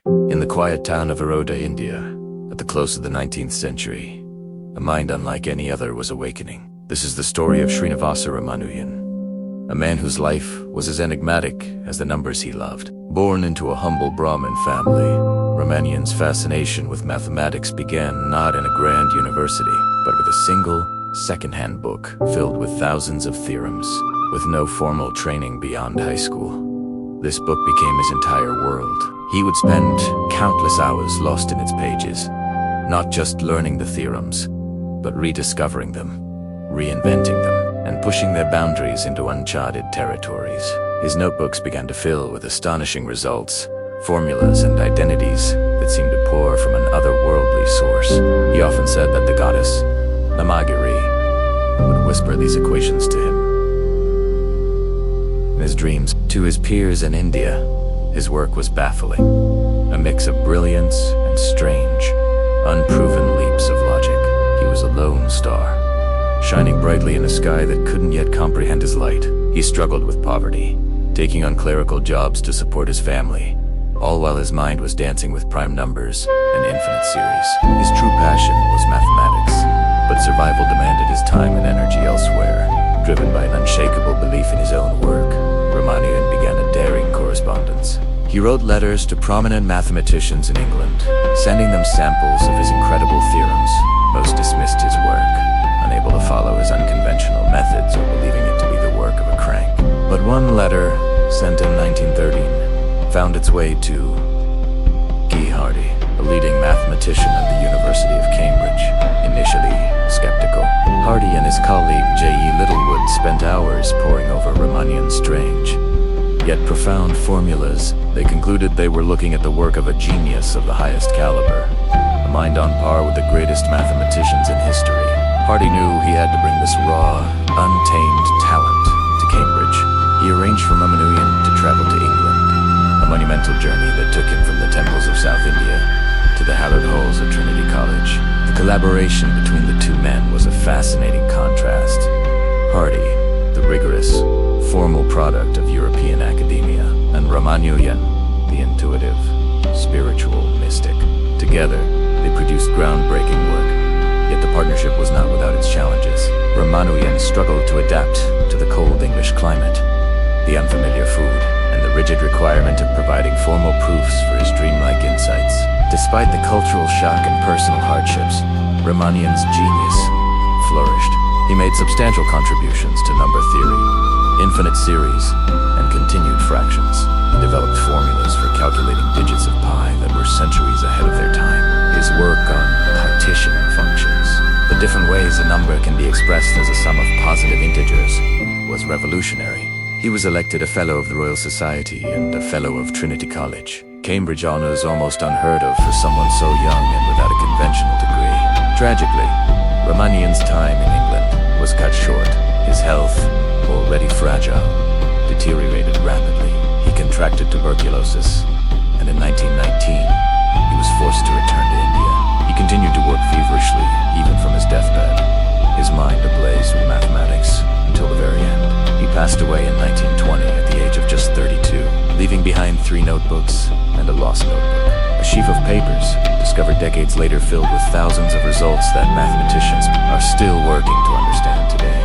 In the quiet town of Erode, India, at the close of the 19th century, a mind unlike any other was awakening. This is the story of Srinivasa Ramanujan, a man whose life was as enigmatic as the numbers he loved. Born into a humble Brahmin family, Ramanujan's fascination with mathematics began not in a grand university, but with a single, second-hand book filled with thousands of theorems, with no formal training beyond high school. This book became his entire world. He would spend countless hours lost in its pages, not just learning the theorems, but rediscovering them, reinventing them, and pushing their boundaries into uncharted territories. His notebooks began to fill with astonishing results, formulas and identities that seemed to pour from an otherworldly source. He often said that the goddess Namagiri would whisper these equations to him. In his dreams, to his peers in India, his work was baffling, a mix of brilliance and strange, unproven leaps of logic. He was a lone star, shining brightly in a sky that couldn't yet comprehend his light. He struggled with poverty, taking on clerical jobs to support his family, all while his mind was dancing with prime numbers and infinite series. His true passion was mathematics, but survival demanded his time and energy elsewhere. Driven by an unshakable belief in his own work, Ramanujan began a daring correspondence. He wrote letters to prominent mathematicians in England, sending them samples of his incredible theorems. Most dismissed his work, unable to follow his unconventional methods or believing it to be the work of a crank. But one letter, sent in 1913, found its way to Hardy, a leading mathematician at the University of Cambridge. Initially skeptical, Hardy and his colleague J.E. Littlewood spent hours poring over Ramanujan's strange, yet profound formulas. They concluded they were looking at the work of a genius of the highest caliber, a mind on par with the greatest mathematicians in history. Hardy knew he had to bring this raw, untamed talent to Cambridge. He arranged for Ramanujan to travel to England, a monumental journey that took him from the temples of South India to the hallowed halls of Trinity College. The collaboration between the two men was a fascinating contrast. Hardy, the rigorous, formal product of European academia, and Ramanujan, the intuitive, spiritual mystic. Together, they produced groundbreaking work, yet the partnership was not without its challenges. Ramanujan struggled to adapt to the cold English climate, the unfamiliar food, and the rigid requirement of providing formal proofs for his dreamlike insights. Despite the cultural shock and personal hardships, Ramanujan's genius flourished. He made substantial contributions to number theory, infinite series, and continued fractions. He developed formulas for calculating digits of pi that were centuries ahead of their time. His work on partition functions, the different ways a number can be expressed as a sum of positive integers, was revolutionary. He was elected a Fellow of the Royal Society and a Fellow of Trinity College. Cambridge honors almost unheard of for someone so young and without a conventional degree. Tragically, Ramanujan's time in England was cut short. His health, already fragile, deteriorated rapidly. He contracted tuberculosis, and in 1919, he was forced to return to India. He continued to work feverishly, even from his deathbed, his mind ablaze with mathematics until the very end. He passed away in 1920 at the age of just 32, leaving behind 3 notebooks and a lost notebook. A sheaf of papers, discovered decades later, filled with thousands of results that mathematicians are still working to understand today.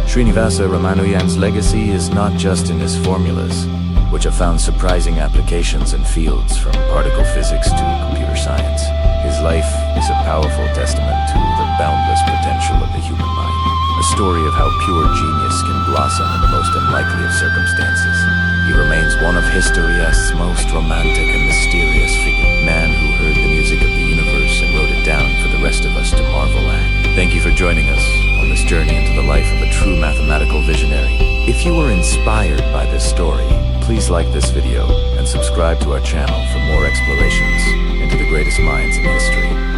Srinivasa Ramanujan's legacy is not just in his formulas, which have found surprising applications in fields from particle physics to computer science. His life is a powerful testament to the boundless potential of the human mind. A story of how pure genius can blossom in the most unlikely of circumstances. He remains one of history's most romantic and mysterious figures. Man who heard the music of the universe and wrote it down for the rest of us to marvel at. Thank you for joining us on this journey into the life of a true mathematical visionary. If you were inspired by this story, please like this video and subscribe to our channel for more explorations into the greatest minds in history.